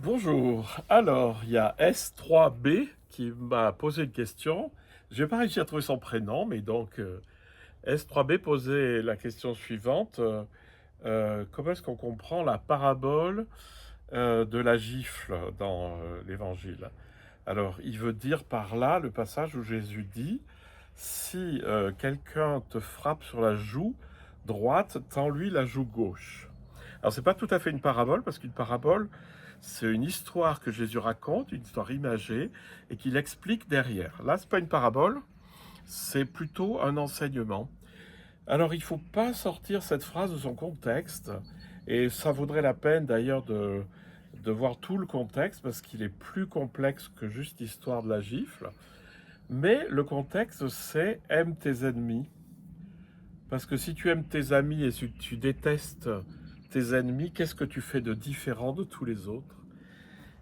Bonjour. Alors, il y a S3B qui m'a posé une question. Je n'ai pas réussi à trouver son prénom, mais donc S3B posait la question suivante. Comment est-ce qu'on comprend la parabole de la gifle dans l'Évangile? Alors, il veut dire par là le passage où Jésus dit, si quelqu'un te frappe sur la joue droite, tends-lui la joue gauche. Alors, c'est pas tout à fait une parabole, parce qu'une parabole, c'est une histoire que Jésus raconte, une histoire imagée, et qu'il explique derrière. Là, c'est pas une parabole, c'est plutôt un enseignement. Alors, il ne faut pas sortir cette phrase de son contexte, et ça vaudrait la peine d'ailleurs de voir tout le contexte, parce qu'il est plus complexe que juste l'histoire de la gifle. Mais le contexte, c'est aime tes ennemis. Parce que si tu aimes tes amis et si tu détestes tes ennemis, qu'est-ce que tu fais de différent de tous les autres?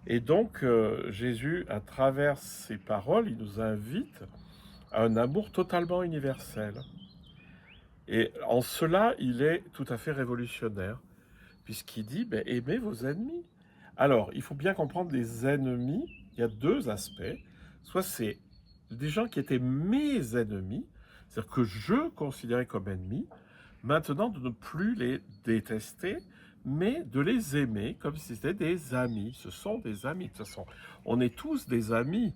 Et donc, Jésus, à travers ses paroles, il nous invite à un amour totalement universel. Et en cela, il est tout à fait révolutionnaire, puisqu'il dit, ben, aimez vos ennemis. Alors, il faut bien comprendre les ennemis, il y a deux aspects. Soit c'est des gens qui étaient mes ennemis, c'est-à-dire que je considérais comme ennemis, maintenant de ne plus les détester, mais de les aimer comme si c'était des amis. Ce sont des amis, de toute façon. On est tous des amis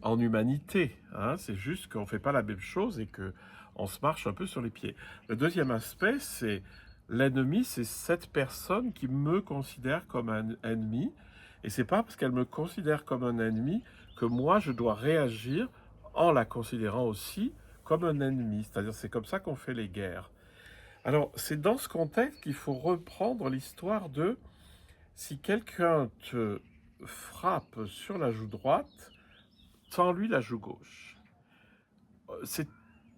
en humanité, hein. C'est juste qu'on ne fait pas la même chose et qu'on se marche un peu sur les pieds. Le deuxième aspect, c'est l'ennemi, c'est cette personne qui me considère comme un ennemi, et c'est pas parce qu'elle me considère comme un ennemi que moi je dois réagir en la considérant aussi comme un ennemi. C'est-à-dire c'est comme ça qu'on fait les guerres. Alors c'est dans ce contexte qu'il faut reprendre l'histoire de si quelqu'un te frappe sur la joue droite, tends-lui la joue gauche. C'est,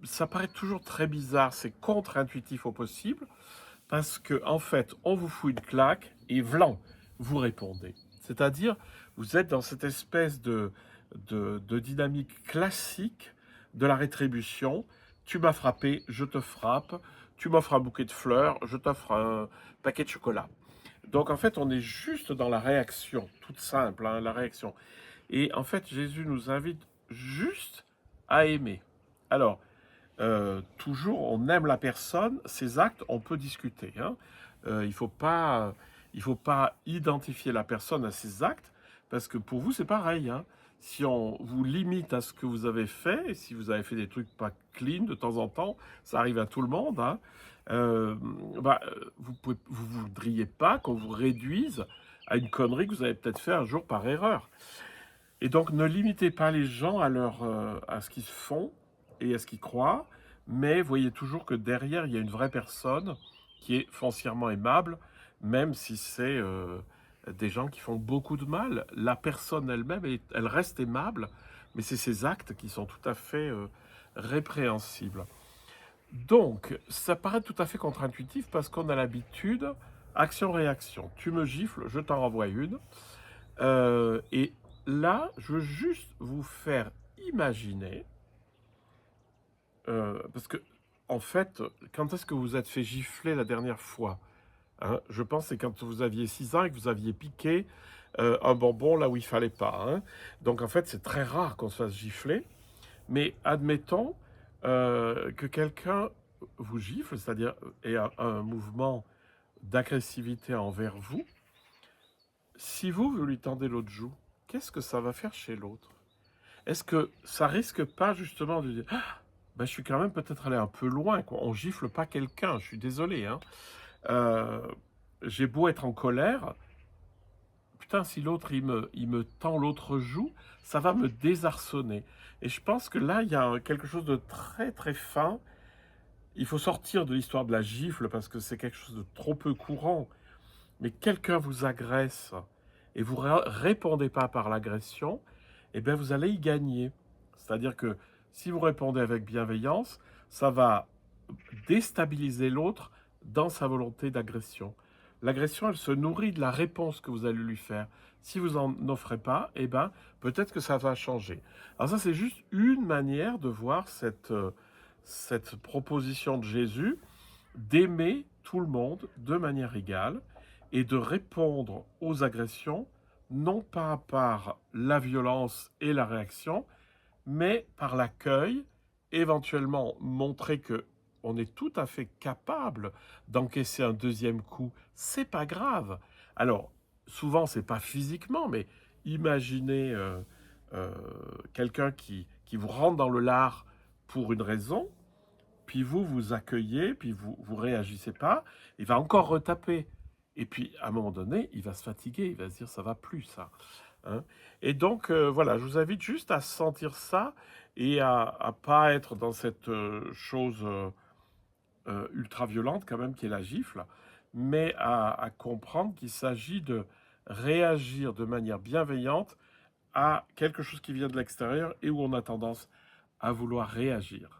ça paraît toujours très bizarre, c'est contre-intuitif au possible, parce que en fait, on vous fout une claque et vlan, vous répondez. C'est-à-dire, vous êtes dans cette espèce de dynamique classique de la rétribution. Tu m'as frappé, je te frappe. Tu m'offres un bouquet de fleurs, je t'offre un paquet de chocolat. Donc en fait, on est juste dans la réaction, toute simple, hein, la réaction. Et en fait, Jésus nous invite juste à aimer. Alors, toujours, on aime la personne, ses actes, on peut discuter, hein. Il ne faut pas identifier la personne à ses actes, parce que pour vous, c'est pareil, hein. Si on vous limite à ce que vous avez fait, et si vous avez fait des trucs pas clean de temps en temps, ça arrive à tout le monde, hein, euh, vous voudriez pas qu'on vous réduise à une connerie que vous avez peut-être fait un jour par erreur. Et donc, ne limitez pas les gens à ce qu'ils font et à ce qu'ils croient, mais voyez toujours que derrière, il y a une vraie personne qui est foncièrement aimable, même si c'est des gens qui font beaucoup de mal. La personne elle-même, elle reste aimable, mais c'est ses actes qui sont tout à fait répréhensibles. Donc, ça paraît tout à fait contre-intuitif parce qu'on a l'habitude, action-réaction. Tu me gifles, je t'en renvoie une. Et là, je veux juste vous faire imaginer, parce que, en fait, quand est-ce que vous êtes fait gifler la dernière fois, hein? Je pense que c'est quand vous aviez 6 ans et que vous aviez piqué un bonbon là où il fallait pas, hein. Donc, en fait, c'est très rare qu'on se fasse gifler. Mais admettons que quelqu'un vous gifle, c'est-à-dire ait un mouvement d'agressivité envers vous. Si vous lui tendez l'autre joue, qu'est-ce que ça va faire chez l'autre? Est-ce que ça risque pas justement de dire ah, ben, je suis quand même peut-être allé un peu loin, quoi. On gifle pas quelqu'un, je suis désolé, hein. Euh, j'ai beau être en colère, putain, si l'autre il me tend l'autre joue, ça va me désarçonner. Et je pense que là, il y a quelque chose de très très fin. Il faut sortir de l'histoire de la gifle parce que c'est quelque chose de trop peu courant. Mais quelqu'un vous agresse et vous ne répondez pas par l'agression, eh bien vous allez y gagner. C'est-à-dire que si vous répondez avec bienveillance, ça va déstabiliser l'autre dans sa volonté d'agression. L'agression, elle se nourrit de la réponse que vous allez lui faire. Si vous en offrez pas, eh ben, peut-être que ça va changer. Alors ça, c'est juste une manière de voir cette proposition de Jésus d'aimer tout le monde de manière égale et de répondre aux agressions non pas par la violence et la réaction, mais par l'accueil, éventuellement montrer que on est tout à fait capable d'encaisser un deuxième coup, c'est pas grave. Alors, souvent, c'est pas physiquement, mais imaginez euh, quelqu'un qui vous rentre dans le lard pour une raison, puis vous accueillez, puis vous réagissez pas, il va encore retaper. Et puis, à un moment donné, il va se fatiguer, il va se dire, ça va plus, ça. Hein. Et donc, voilà, je vous invite juste à sentir ça et à pas être dans cette chose ultra violente, quand même, qui est la gifle, mais à comprendre qu'il s'agit de réagir de manière bienveillante à quelque chose qui vient de l'extérieur et où on a tendance à vouloir réagir.